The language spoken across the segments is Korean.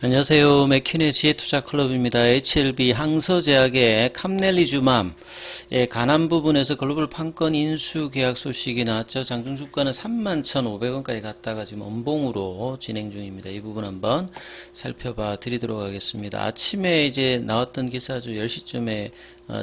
안녕하세요. 맥킨의 지혜투자클럽입니다. HLB 항서제약의 캄넬리주맘 간암 부분에서 글로벌 판권 인수 계약 소식이 나왔죠. 장중 주가는 31,500원까지 갔다가 지금 엄봉으로 진행 중입니다. 이 부분 한번 살펴봐 드리도록 하겠습니다. 아침에 이제 나왔던 기사죠. 10시쯤에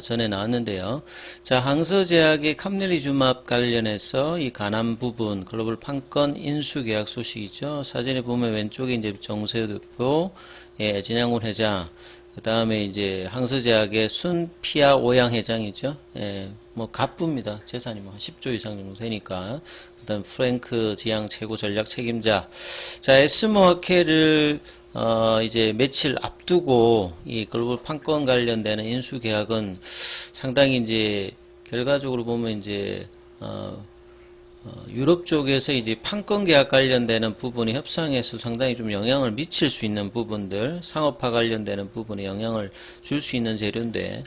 전에 나왔는데요. 자, 항서제약의 캄넬리주맘 관련해서 이 간암 부분 글로벌 판권 인수 계약 소식이죠. 사진에 보면 왼쪽에 이제 정세호 대표, 진양훈 회장, 그 다음에 이제 항서제약의 순피아 오양 회장이죠. 뭐 갑부입니다. 재산이 뭐 한 10조 이상 정도 되니까. 그 다음 프랭크 지양 최고 전략 책임자. 자, 에스모아케를 이제 며칠 앞두고 이 글로벌 판권 관련되는 인수 계약은 상당히 이제 결과적으로 보면 이제 유럽 쪽에서 이제 판권 계약 관련되는 부분이 협상에서 상당히 좀 영향을 미칠 수 있는 부분들, 상업화 관련되는 부분에 영향을 줄 수 있는 재료인데,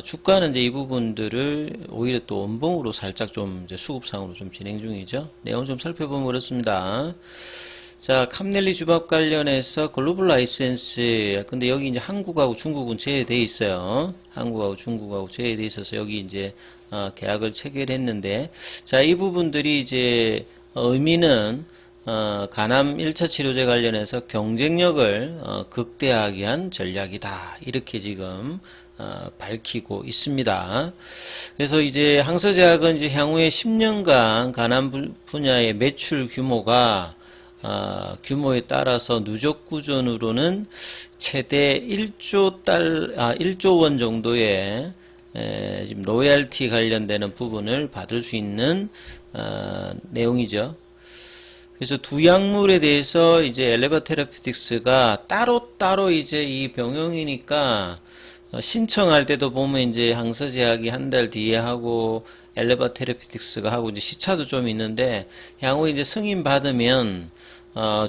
주가는 이제 이 부분들을 오히려 또 원봉으로 살짝 좀 이제 수급상으로 좀 진행 중이죠. 내용 좀 살펴보면 그렇습니다. 자, 캄넬리주밥 관련해서 글로벌 라이센스, 근데 여기 이제 한국하고 중국은 제외되어 있어요. 한국하고 중국하고 제외되어 있어서 여기 이제 계약을 체결했는데, 자, 이 부분들이 이제 의미는 간암 1차 치료제 관련해서 경쟁력을 극대화하기 위한 전략이다. 이렇게 지금 밝히고 있습니다. 그래서 이제 항서제약은 이제 향후에 10년간 간암 분야의 매출 규모가 규모에 따라서 누적 구조로는 최대 1조 원 정도의 지금 로열티 관련되는 부분을 받을 수 있는 내용이죠. 그래서 두 약물에 대해서 이제 엘레바 테라피틱스가 따로따로 이제 이 병용이니까 신청할 때도 보면 이제 항서제약이 한 달 뒤에 하고 엘레바 테라피틱스가 하고 이제 시차도 좀 있는데 향후 이제 승인 받으면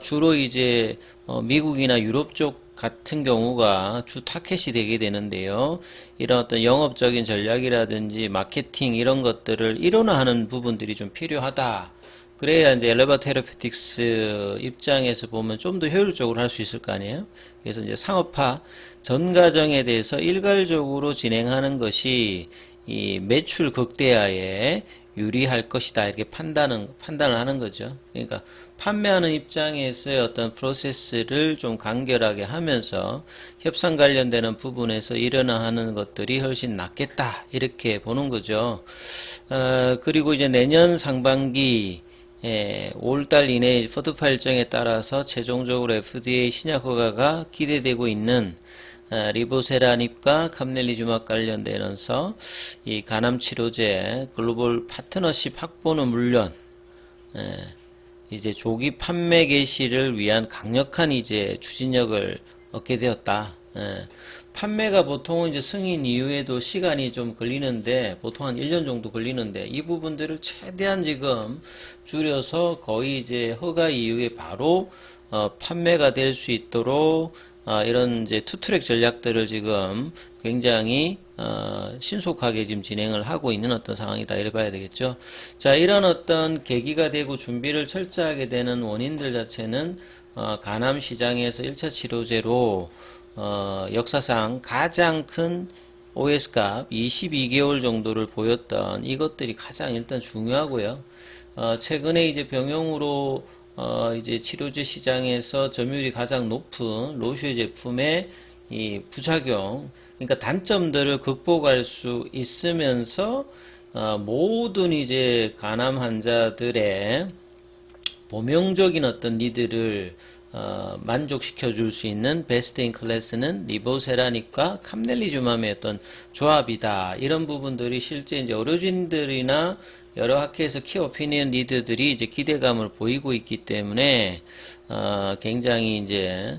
주로 이제 미국이나 유럽 쪽 같은 경우가 주 타켓이 되게 되는데요. 이런 어떤 영업적인 전략이라든지 마케팅 이런 것들을 일원화하는 부분들이 좀 필요하다. 그래야 이제 엘레바 테라피틱스 입장에서 보면 좀 더 효율적으로 할 수 있을 거 아니에요. 그래서 이제 상업화 전 과정에 대해서 일괄적으로 진행하는 것이 이 매출 극대화에 유리할 것이다. 이렇게 판단을 하는 거죠. 그러니까 판매하는 입장에서의 어떤 프로세스를 좀 간결하게 하면서 협상 관련되는 부분에서 일어나는 것들이 훨씬 낫겠다. 이렇게 보는 거죠. 그리고 이제 내년 상반기 5월달 이내 포트파 일정에 따라서 최종적으로 FDA 신약 허가가 기대되고 있는 리보세라닙과 캄넬리주맘 관련되면서 이 간암 치료제 글로벌 파트너십 확보는 물론 이제 조기 판매 개시를 위한 강력한 이제 추진력을 얻게 되었다. 판매가 보통은 이제 승인 이후에도 시간이 좀 걸리는데 보통 한 1년 정도 걸리는데 이 부분들을 최대한 지금 줄여서 거의 이제 허가 이후에 바로 판매가 될 수 있도록 이런 이제 투트랙 전략들을 지금 굉장히 신속하게 지금 진행을 하고 있는 어떤 상황이다 이래 봐야 되겠죠. 자, 이런 어떤 계기가 되고 준비를 철저하게 되는 원인들 자체는 간암 시장에서 1차 치료제로 역사상 가장 큰 OS값 22개월 정도를 보였던 이것들이 가장 일단 중요하고요. 최근에 이제 병용으로 이제 치료제 시장에서 점유율이 가장 높은 로슈 제품의 이 부작용, 그러니까 단점들을 극복할 수 있으면서 모든 이제 간암 환자들의 보명적인 어떤 니드를 만족시켜 줄 수 있는 베스트 인 클래스는 리보세라닙과 캄넬리주맘의 어떤 조합이다. 이런 부분들이 실제 이제 의료진들이나 여러 학회에서 키 오피니언 리더들이 이제 기대감을 보이고 있기 때문에 굉장히 이제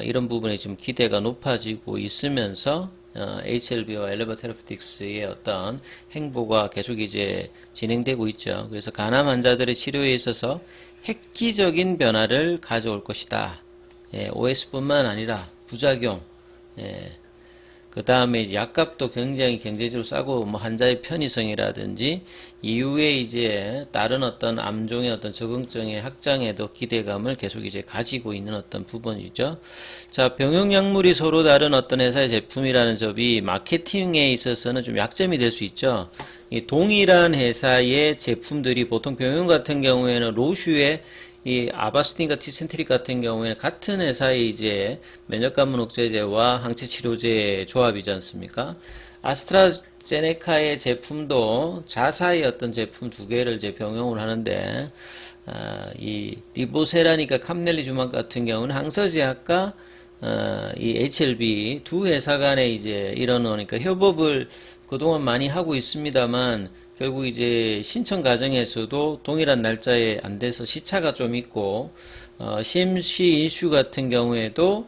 이런 부분에 지금 기대가 높아지고 있으면서 HLB와 엘레바 테라피틱스의 어떤 행보가 계속 이제 진행되고 있죠. 그래서 간암 환자들의 치료에 있어서 획기적인 변화를 가져올 것이다. OS뿐만 아니라 부작용, 그 다음에 약값도 굉장히 경제적으로 싸고 뭐 환자의 편의성이라든지 이후에 이제 다른 어떤 암종의 어떤 적응증의 확장에도 기대감을 계속 이제 가지고 있는 어떤 부분이죠. 자, 병용약물이 서로 다른 어떤 회사의 제품이라는 점이 마케팅에 있어서는 좀 약점이 될 수 있죠. 이 동일한 회사의 제품들이 보통 병용 같은 경우에는 로슈의 이 아바스틴과 티센트릭 같은 경우에는 같은 회사의 이제 면역감문 억제제와 항체 치료제 조합이지 않습니까? 아스트라제네카의 제품도 자사의 어떤 제품 두 개를 이제 병용을 하는데, 이 리보세라니까 캄넬리주막 같은 경우는 항서제약과 이 HLB 두 회사 간에 이제 이런 그러니까 협업을 그동안 많이 하고 있습니다만 결국 이제 신청 과정에서도 동일한 날짜에 안 돼서 시차가 좀 있고 CMC 이슈 같은 경우에도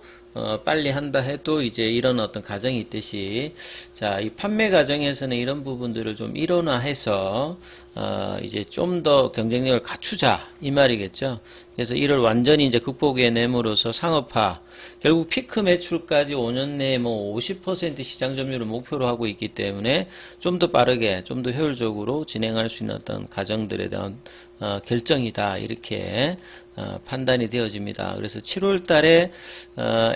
빨리 한다 해도 이제 이런 어떤 과정이 있듯이 자, 이 판매 과정에서는 이런 부분들을 좀 일원화해서 이제 좀 더 경쟁력을 갖추자 이 말이겠죠. 그래서 이를 완전히 이제 극복해 내므로써 상업화 결국 피크 매출까지 5년 내에 뭐 50% 시장 점유율을 목표로 하고 있기 때문에 좀 더 빠르게 좀 더 효율적으로 진행할 수 있는 어떤 과정들에 대한 결정이다 이렇게 판단이 되어집니다. 그래서 7월 달에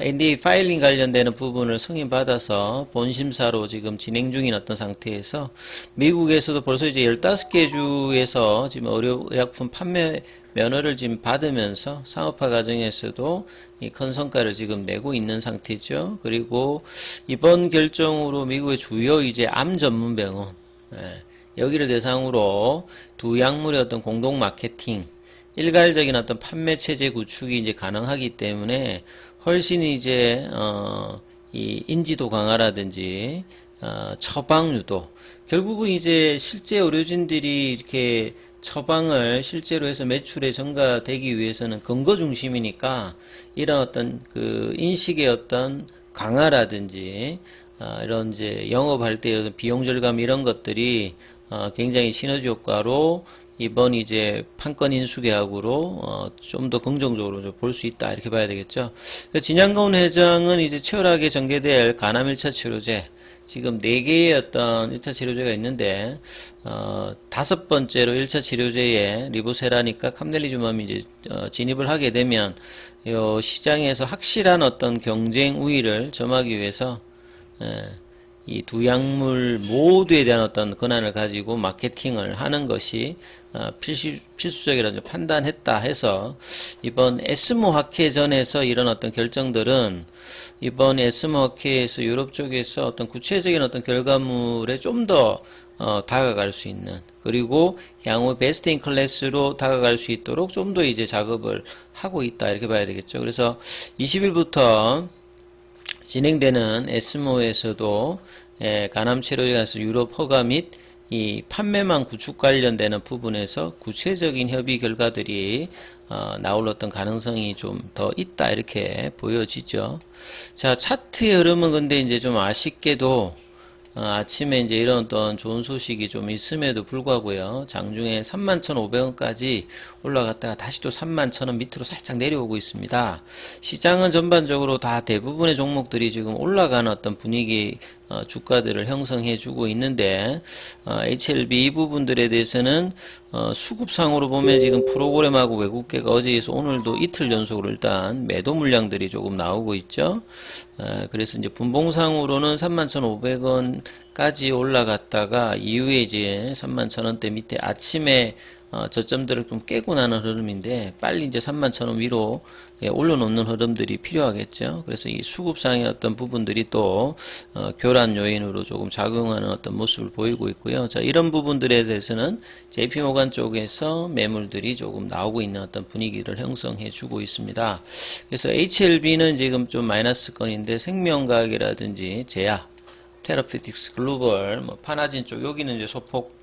NDA 파일링 관련되는 부분을 승인받아서 본심사로 지금 진행 중인 어떤 상태에서 미국에서도 벌써 이제 15개 주에서 지금 의약품 판매 면허를 지금 받으면서 상업화 과정에서도 이 큰 성과를 지금 내고 있는 상태죠. 그리고 이번 결정으로 미국의 주요 이제 암 전문 병원 여기를 대상으로 두 약물의 어떤 공동 마케팅 일괄적인 어떤 판매 체제 구축이 이제 가능하기 때문에 훨씬 이제 이 인지도 강화라든지 처방 유도 결국은 이제 실제 의료진들이 이렇게 처방을 실제로 해서 매출에 증가되기 위해서는 근거 중심이니까 이런 어떤 그 인식의 어떤 강화라든지 이런 이제 영업할 때 비용 절감 이런 것들이 굉장히 시너지 효과로 이번 이제 판권 인수 계약으로 좀 더 긍정적으로 볼 수 있다 이렇게 봐야 되겠죠. 진양가운 회장은 이제 치열하게 전개될 간암 1차 치료제 지금 4개의 어떤 1차 치료제가 있는데 5번째로 1차 치료제에 리보세라니까 캄넬리주맘이 이제 진입을 하게 되면 요 시장에서 확실한 어떤 경쟁 우위를 점하기 위해서 이 두 약물 모두에 대한 어떤 권한을 가지고 마케팅을 하는 것이 필수적이라고 판단했다 해서 이번 에스모 학회전에서 이런 어떤 결정들은 이번 에스모 학회에서 유럽 쪽에서 어떤 구체적인 어떤 결과물에 좀 더 다가갈 수 있는 그리고 향후 베스트 인 클래스로 다가갈 수 있도록 좀 더 이제 작업을 하고 있다 이렇게 봐야 되겠죠. 그래서 20일부터 진행되는 에스모에서도 간암 치료에 관해서 유럽 허가 및 이 판매망 구축 관련되는 부분에서 구체적인 협의 결과들이 나올 어떤 가능성이 좀 더 있다 이렇게 보여지죠. 자, 차트의 흐름은 근데 이제 좀 아쉽게도 아침에 이제 이런 어떤 좋은 소식이 좀 있음에도 불구하고요. 장중에 31,500원까지 올라갔다가 다시 또 31,000원 밑으로 살짝 내려오고 있습니다. 시장은 전반적으로 다 대부분의 종목들이 지금 올라가는 어떤 분위기 주가들을 형성해 주고 있는데 HLB 이 부분들에 대해서는 수급상으로 보면 지금 프로그램하고 외국계가 어제에서 오늘도 이틀 연속으로 일단 매도 물량들이 조금 나오고 있죠. 그래서 이제 분봉상으로는 31,500원까지 올라갔다가 이후에 이제 31,000원대 밑에 아침에 저점들을 좀 깨고 나는 흐름인데 빨리 이제 31,000원 위로 올려놓는 흐름들이 필요하겠죠. 그래서 이 수급상의 어떤 부분들이 또 교란 요인으로 조금 작용하는 어떤 모습을 보이고 있고요. 자, 이런 부분들에 대해서는 JP모간 쪽에서 매물들이 조금 나오고 있는 어떤 분위기를 형성해 주고 있습니다. 그래서 HLB는 지금 좀 마이너스권인데 생명과학이라든지 제약, 테라피틱스 글로벌, 뭐 파나진 쪽 여기는 이제 소폭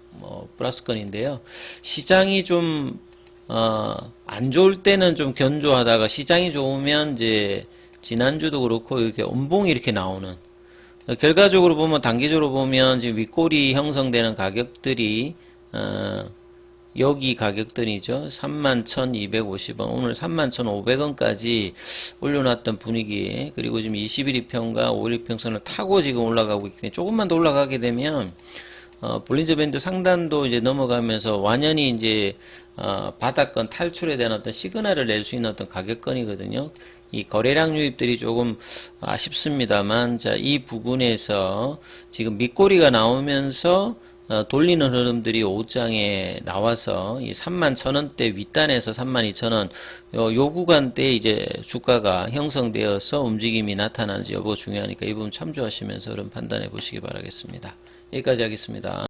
플러스권인데요. 시장이 좀 안 좋을 때는 좀 견조하다가 시장이 좋으면 이제 지난주도 그렇고 이렇게 음봉이 이렇게 나오는 결과적으로 보면 단기적으로 보면 지금 윗골이 형성되는 가격들이 여기 가격대이죠. 31,250원, 오늘 31,500원까지 올려놨던 분위기, 그리고 지금 21일 평과 5일 평선을 타고 지금 올라가고 있기 때문에 조금만 더 올라가게 되면 볼린저 밴드 상단도 이제 넘어가면서 완연히 이제 바닥권 탈출에 대한 어떤 시그널을 낼 수 있는 어떤 가격권이거든요. 이 거래량 유입들이 조금 아쉽습니다만, 자, 이 부분에서 지금 밑꼬리가 나오면서 돌리는 흐름들이 오후장에 나와서 이 31,000원대 윗단에서 32,000원 요 구간대에 이제 주가가 형성되어서 움직임이 나타나는지 여부가 중요하니까 이 부분 참조하시면서 흐름 판단해 보시기 바라겠습니다. 여기까지 하겠습니다.